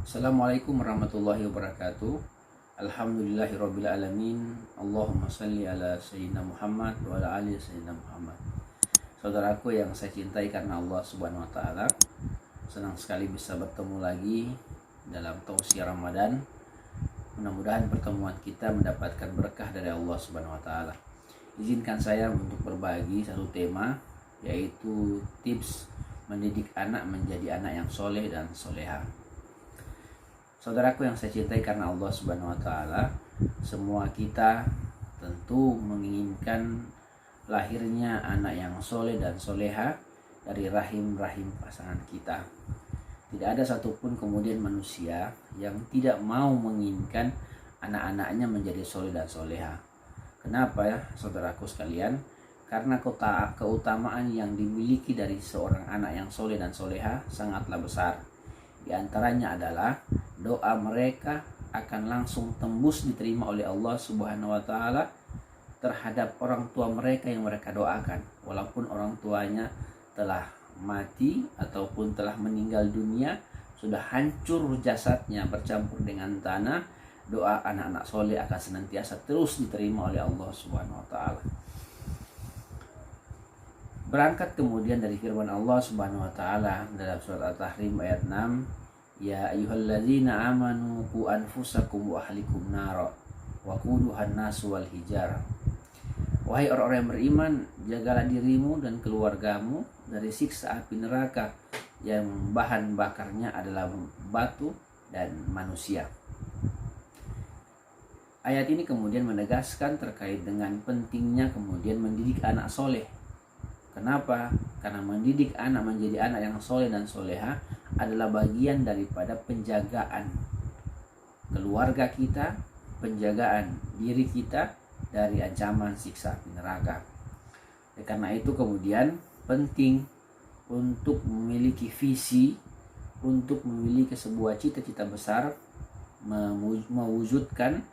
Assalamualaikum warahmatullahi wabarakatuh. Alhamdulillahirabbil alamin. Allahumma shalli ala sayyidina Muhammad wa ala ali sayyidina Muhammad. Saudaraku yang saya cintai karena Allah Subhanahu wa taala, senang sekali bisa bertemu lagi dalam tausiah Ramadan. Mudah-mudahan pertemuan kita mendapatkan berkah dari Allah Subhanahu wa taala. Izinkan saya untuk berbagi satu tema, yaitu tips mendidik anak menjadi anak yang soleh dan soleha. Saudaraku yang saya cintai karena Allah Subhanahu wa taala, semua kita tentu menginginkan lahirnya anak yang soleh dan soleha dari rahim-rahim pasangan kita. Tidak ada satupun kemudian manusia yang tidak mau menginginkan anak-anaknya menjadi soleh dan soleha. Kenapa ya saudaraku sekalian? Karena keutamaan yang dimiliki dari seorang anak yang soleh dan soleha sangatlah besar. Di antaranya adalah doa mereka akan langsung tembus diterima oleh Allah Subhanahu wa taala terhadap orang tua mereka yang mereka doakan, walaupun orang tuanya telah mati ataupun telah meninggal dunia, sudah hancur jasadnya bercampur dengan tanah, doa anak-anak soleh akan senantiasa terus diterima oleh Allah Subhanahu wa taala. Berangkat kemudian dari firman Allah Subhanahu wa taala dalam surat At-Tahrim ayat 6, ya ayyuhalladzina amanu qu anfusakum wa ahlikum nara wa quduhan nasu wal hijarah. Wahai orang-orang yang beriman, jagalah dirimu dan keluargamu dari siksa api neraka yang bahan bakarnya adalah batu dan manusia. Ayat ini kemudian menegaskan terkait dengan pentingnya kemudian mendidik anak soleh. Kenapa? Karena mendidik anak menjadi anak yang soleh dan soleha adalah bagian daripada penjagaan keluarga kita, penjagaan diri kita dari ancaman siksa api neraka. Karena itu kemudian penting untuk memiliki visi, untuk memiliki sebuah cita-cita besar, mewujudkan,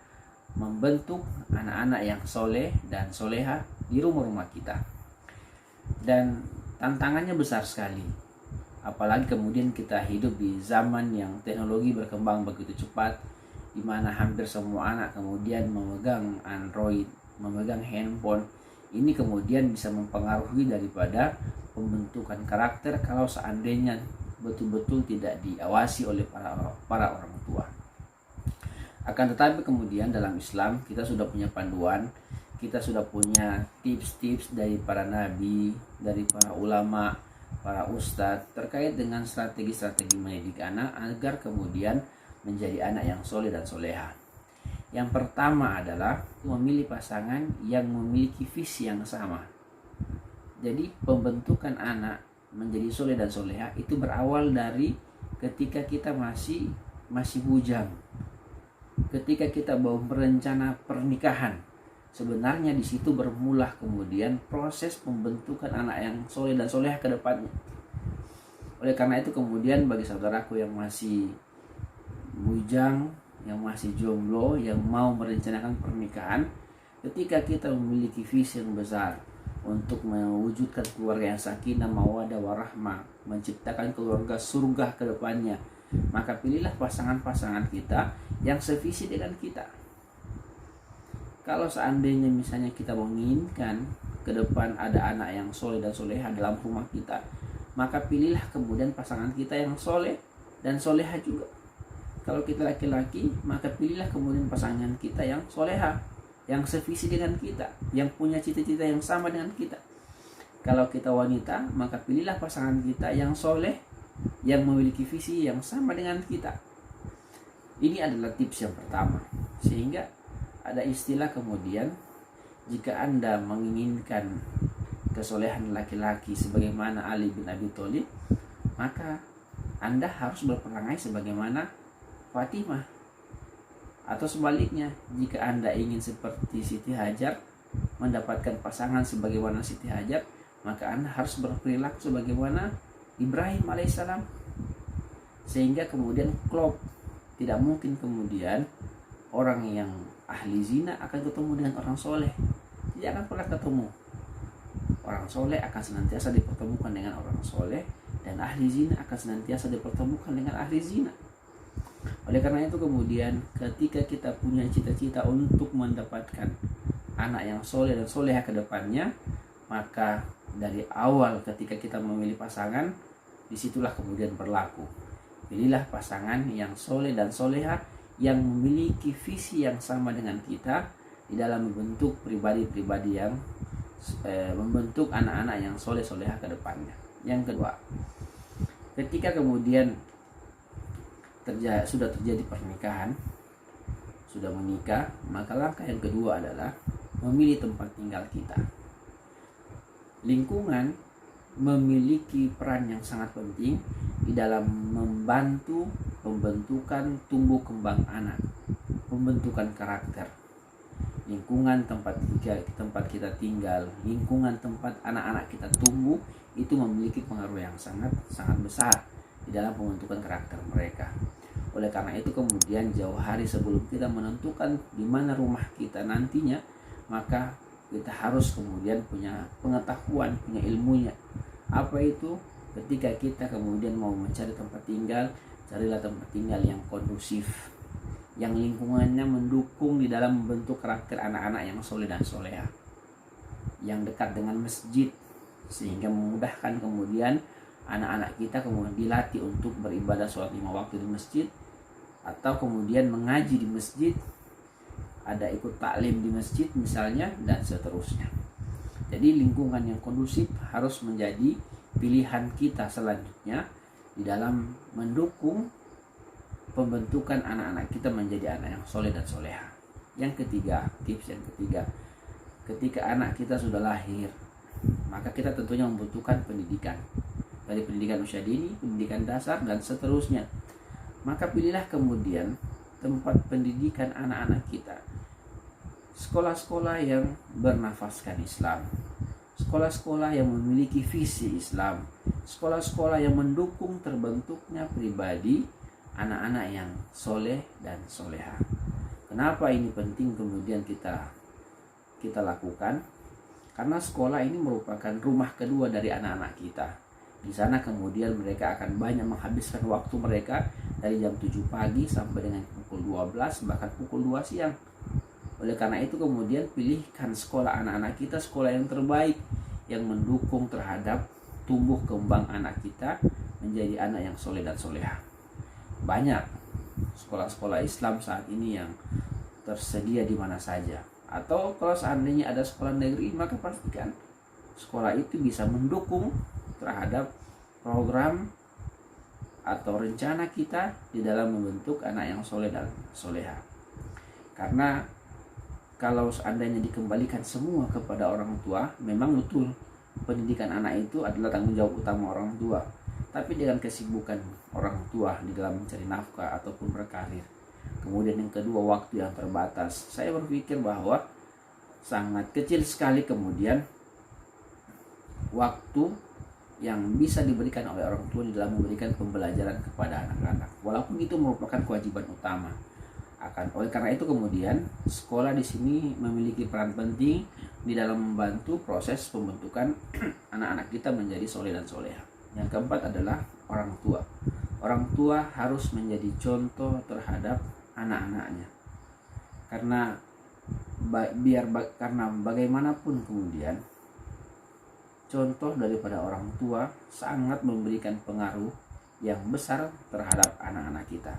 membentuk anak-anak yang soleh dan soleha di rumah-rumah kita. Dan tantangannya besar sekali, apalagi kemudian kita hidup di zaman yang teknologi berkembang begitu cepat, di mana hampir semua anak kemudian memegang Android, memegang handphone. Ini kemudian bisa mempengaruhi daripada pembentukan karakter kalau seandainya betul-betul tidak diawasi oleh para orang tua. Akan tetapi kemudian dalam Islam kita sudah punya panduan, kita sudah punya tips-tips dari para nabi, dari para ulama, para ustadz terkait dengan strategi-strategi mendidik anak agar kemudian menjadi anak yang soleh dan soleha. Yang pertama adalah memilih pasangan yang memiliki visi yang sama. Jadi pembentukan anak menjadi soleh dan soleha itu berawal dari ketika kita masih bujang, ketika kita mau berencana pernikahan. Sebenarnya di situ bermula kemudian proses pembentukan anak yang soleh dan soleha ke depannya. Oleh karena itu kemudian bagi saudaraku yang masih bujang, yang masih jomblo, yang mau merencanakan pernikahan, ketika kita memiliki visi yang besar untuk mewujudkan keluarga yang sakinah, mawaddah, warahmah, menciptakan keluarga surga ke depannya, maka pilihlah pasangan-pasangan kita yang sevisi dengan kita. Kalau seandainya misalnya kita menginginkan ke depan ada anak yang soleh dan soleha dalam rumah kita, maka pilihlah kemudian pasangan kita yang soleh dan soleha juga. Kalau kita laki-laki, maka pilihlah kemudian pasangan kita yang soleha, yang sevisi dengan kita, yang punya cita-cita yang sama dengan kita. Kalau kita wanita, maka pilihlah pasangan kita yang soleh, yang memiliki visi yang sama dengan kita. Ini adalah tips yang pertama. Sehingga ada istilah kemudian, jika Anda menginginkan kesolehan laki-laki sebagaimana Ali bin Abi Thalib, maka Anda harus berperangai sebagaimana Fatimah. Atau sebaliknya, jika Anda ingin seperti Siti Hajar, mendapatkan pasangan sebagaimana Siti Hajar, maka Anda harus berperilaku sebagaimana Ibrahim alaihissalam. Sehingga kemudian klop. Tidak mungkin kemudian orang yang ahli zina akan ketemu dengan orang soleh. Tidak akan pernah ketemu. Orang soleh akan senantiasa dipertemukan dengan orang soleh, dan ahli zina akan senantiasa dipertemukan dengan ahli zina. Oleh karena itu kemudian ketika kita punya cita-cita untuk mendapatkan anak yang soleh dan soleha ke depannya, maka dari awal ketika kita memilih pasangan, disitulah kemudian berlaku. Pilihlah pasangan yang soleh dan soleha, yang memiliki visi yang sama dengan kita di dalam membentuk pribadi-pribadi yang membentuk anak-anak yang soleh soleha ke depannya. Yang kedua, ketika kemudian sudah terjadi pernikahan, sudah menikah, maka langkah yang kedua adalah memilih tempat tinggal kita. Lingkungan memiliki peran yang sangat penting di dalam membantu pembentukan tumbuh kembang anak, pembentukan karakter. Lingkungan tempat kita tinggal, lingkungan tempat anak-anak kita tumbuh, itu memiliki pengaruh yang sangat besar di dalam pembentukan karakter mereka. Oleh karena itu kemudian jauh hari sebelum kita menentukan di mana rumah kita nantinya, maka kita harus kemudian punya pengetahuan, punya ilmunya. Apa itu? Ketika kita kemudian mau mencari tempat tinggal, carilah tempat tinggal yang kondusif, yang lingkungannya mendukung di dalam membentuk karakter anak-anak yang soleh dan soleha, yang dekat dengan masjid, sehingga memudahkan kemudian anak-anak kita kemudian dilatih untuk beribadah sholat 5 waktu di masjid, atau kemudian mengaji di masjid, ada ikut taklim di masjid misalnya, dan seterusnya. Jadi lingkungan yang kondusif harus menjadi pilihan kita selanjutnya di dalam mendukung pembentukan anak-anak kita menjadi anak yang soleh dan soleha. Yang ketiga, tips yang ketiga, ketika anak kita sudah lahir, maka kita tentunya membutuhkan pendidikan, dari pendidikan usia dini, pendidikan dasar, dan seterusnya. Maka pilihlah kemudian tempat pendidikan anak-anak kita, sekolah-sekolah yang bernafaskan Islam, sekolah-sekolah yang memiliki visi Islam, sekolah-sekolah yang mendukung terbentuknya pribadi anak-anak yang soleh dan soleha. Kenapa ini penting kemudian kita lakukan? Karena sekolah ini merupakan rumah kedua dari anak-anak kita. Di sana kemudian mereka akan banyak menghabiskan waktu mereka dari jam 7 pagi sampai dengan pukul 12, bahkan pukul 2 siang. Oleh karena itu kemudian pilihkan sekolah anak-anak kita, sekolah yang terbaik, yang mendukung terhadap tumbuh kembang anak kita menjadi anak yang soleh dan soleha. Banyak sekolah-sekolah Islam saat ini yang tersedia di mana saja. Atau kalau seandainya ada sekolah negeri, maka pastikan sekolah itu bisa mendukung terhadap program atau rencana kita di dalam membentuk anak yang soleh dan soleha. Karena kalau seandainya dikembalikan semua kepada orang tua, memang betul pendidikan anak itu adalah tanggung jawab utama orang tua. Tapi dengan kesibukan orang tua di dalam mencari nafkah ataupun berkarir, kemudian yang kedua waktu yang terbatas, saya berpikir bahwa sangat kecil sekali kemudian waktu yang bisa diberikan oleh orang tua di dalam memberikan pembelajaran kepada anak-anak, walaupun itu merupakan kewajiban utama. Oleh karena itu kemudian sekolah di sini memiliki peran penting di dalam membantu proses pembentukan anak-anak kita menjadi soleh dan soleha. Yang keempat adalah orang tua. Orang tua harus menjadi contoh terhadap anak-anaknya. Karena bagaimanapun kemudian contoh daripada orang tua sangat memberikan pengaruh yang besar terhadap anak-anak kita.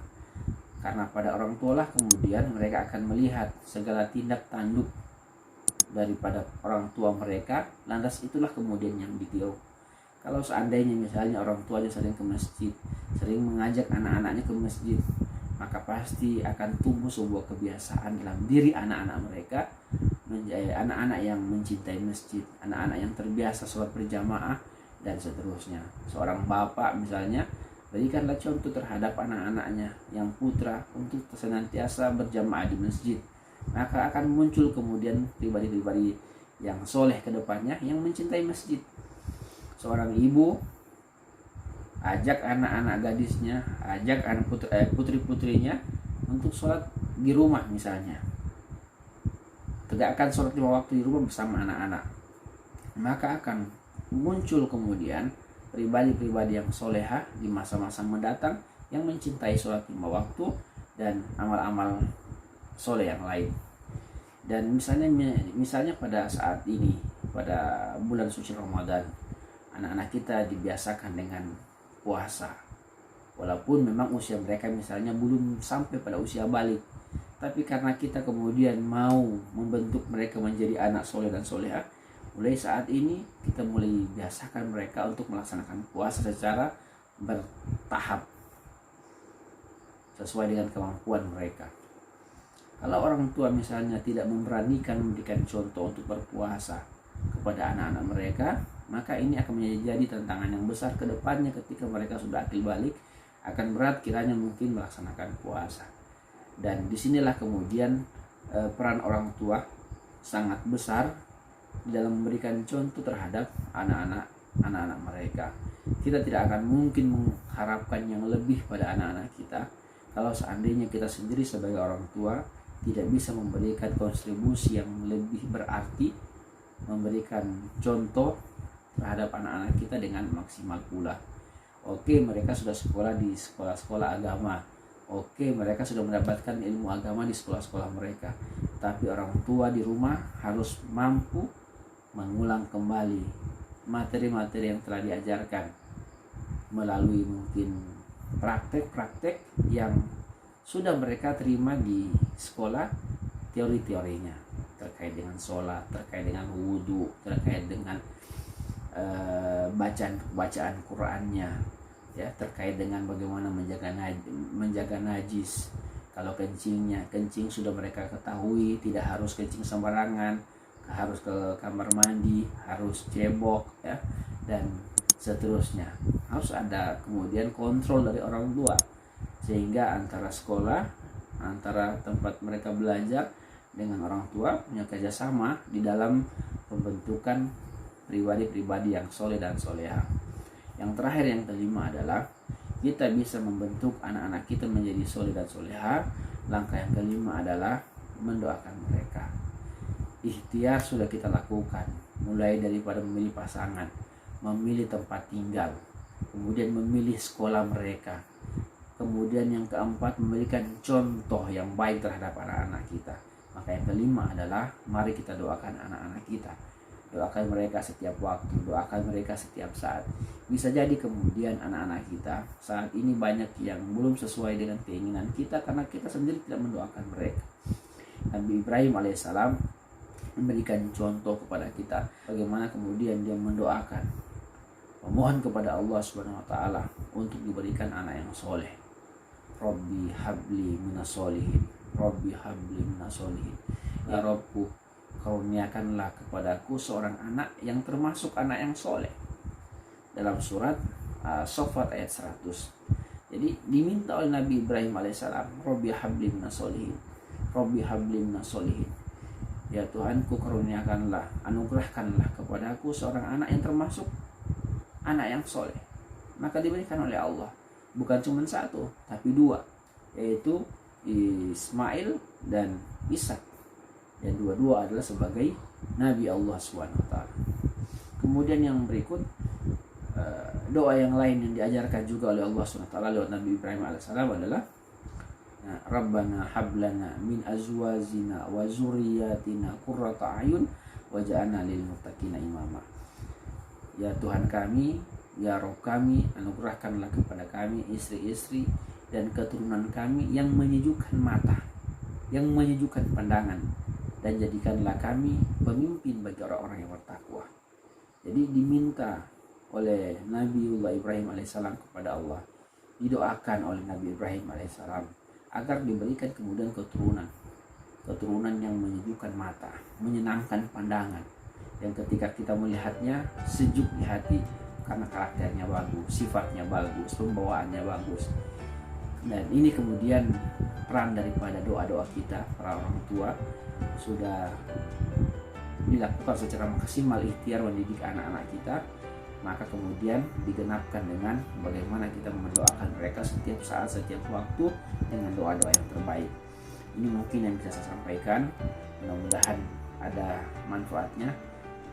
Karena pada orang tua lah kemudian mereka akan melihat segala tindak tanduk daripada orang tua mereka, lantas itulah kemudian yang ditiru. Kalau seandainya misalnya orang tuanya sering ke masjid, sering mengajak anak-anaknya ke masjid, maka pasti akan tumbuh sebuah kebiasaan dalam diri anak-anak mereka, menjadi anak-anak yang mencintai masjid, anak-anak yang terbiasa sholat berjamaah, dan seterusnya. Seorang bapak misalnya, berikanlah contoh terhadap anak-anaknya yang putra untuk senantiasa berjamaah di masjid, maka akan muncul kemudian pribadi-pribadi yang soleh ke depannya yang mencintai masjid. Seorang ibu ajak anak-anak gadisnya, ajak anak putri-putrinya untuk sholat di rumah misalnya, tegakkan sholat 5 waktu di rumah bersama anak-anak, maka akan muncul kemudian pribadi-pribadi yang soleha di masa-masa mendatang yang mencintai sholat 5 waktu dan amal-amal soleh yang lain. Dan misalnya pada saat ini, pada bulan suci Ramadan, anak-anak kita dibiasakan dengan puasa, walaupun memang usia mereka misalnya belum sampai pada usia balik, tapi karena kita kemudian mau membentuk mereka menjadi anak soleh dan soleha, mulai saat ini kita mulai biasakan mereka untuk melaksanakan puasa secara bertahap sesuai dengan kemampuan mereka. Kalau orang tua misalnya tidak memberanikan memberikan contoh untuk berpuasa kepada anak-anak mereka, maka ini akan menjadi tantangan yang besar ke depannya ketika mereka sudah akil balik. Akan berat kiranya mungkin melaksanakan puasa. Dan disinilah kemudian peran orang tua sangat besar dalam memberikan contoh terhadap anak-anak mereka. Kita tidak akan mungkin mengharapkan yang lebih pada anak-anak kita kalau seandainya kita sendiri sebagai orang tua tidak bisa memberikan kontribusi yang lebih berarti, memberikan contoh terhadap anak-anak kita dengan maksimal pula. Oke, mereka sudah sekolah di sekolah-sekolah agama. Oke, mereka sudah mendapatkan ilmu agama di sekolah-sekolah mereka. Tapi orang tua di rumah harus mampu mengulang kembali materi-materi yang telah diajarkan melalui mungkin praktek-praktek yang sudah mereka terima di sekolah, teori-teorinya terkait dengan sholat, terkait dengan wudhu, terkait dengan bacaan Qurannya, ya, terkait dengan bagaimana menjaga najis. Kalau kencing sudah mereka ketahui, tidak harus kencing sembarangan, harus ke kamar mandi, harus cebok, ya, dan seterusnya. Harus ada kemudian kontrol dari orang tua, sehingga antara sekolah, antara tempat mereka belajar dengan orang tua punya kerjasama di dalam pembentukan pribadi-pribadi yang soleh dan soleha. Yang terakhir, yang kelima adalah kita bisa membentuk anak-anak kita menjadi soleh dan soleha. Langkah yang kelima adalah mendoakan mereka. Ikhtiar sudah kita lakukan, mulai daripada memilih pasangan, memilih tempat tinggal, kemudian memilih sekolah mereka. Kemudian yang keempat, memberikan contoh yang baik terhadap anak-anak kita. Maka yang kelima adalah mari kita doakan anak-anak kita. Doakan mereka setiap waktu, doakan mereka setiap saat. Bisa jadi kemudian anak-anak kita saat ini banyak yang belum sesuai dengan keinginan kita karena kita sendiri tidak mendoakan mereka. Nabi Ibrahim alaihissalam memberikan contoh kepada kita bagaimana kemudian dia mendoakan, memohon kepada Allah Subhanahu wa taala untuk diberikan anak yang soleh. Rabbi habli minas solihin, Rabbi habli minas solihin. Ya Rabbku, karuniakanlah kepadaku seorang anak yang termasuk anak yang soleh. Dalam surat Sofat ayat 100. Jadi diminta oleh Nabi Ibrahim alaihissalam, Rabbi habli minas solihin, Rabbi habli minas solihin. Ya Tuhanku, karuniakanlah, anugerahkanlah kepadaku seorang anak yang termasuk anak yang soleh. Maka diberikan oleh Allah bukan cuma satu, tapi dua, yaitu Ismail dan Ishak. Dan dua-dua adalah sebagai Nabi Allah SWT. Kemudian yang berikut, doa yang lain yang diajarkan juga oleh Allah SWT lewat Nabi Ibrahim AS adalah Rabbana hablana min azwajina wa zurriyatina qurrata a'yun waj'alna lil muttaqina imama. Ya Tuhan kami, ya Rabb kami, anugerahkanlah kepada kami istri-istri dan keturunan kami yang menyejukkan mata, yang menyejukkan pandangan, dan jadikanlah kami pemimpin bagi orang-orang yang bertakwa. Jadi diminta oleh Nabiullah Ibrahim alaihissalam kepada Allah, didoakan oleh Nabi Ibrahim alaihissalam agar diberikan kemudian keturunan yang menyejukkan mata, menyenangkan pandangan, yang ketika kita melihatnya sejuk di hati karena karakternya bagus, sifatnya bagus, pembawaannya bagus. Dan ini kemudian peran daripada doa-doa kita para orang tua sudah dilakukan secara maksimal ikhtiar mendidik anak-anak kita, maka kemudian digenapkan dengan bagaimana kita mendoakan mereka setiap saat, setiap waktu dengan doa-doa yang terbaik. Ini mungkin yang bisa saya sampaikan, mudah-mudahan ada manfaatnya.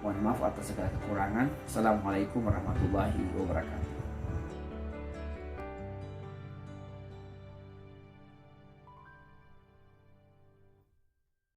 Mohon maaf atas segala kekurangan. Assalamualaikum warahmatullahi wabarakatuh.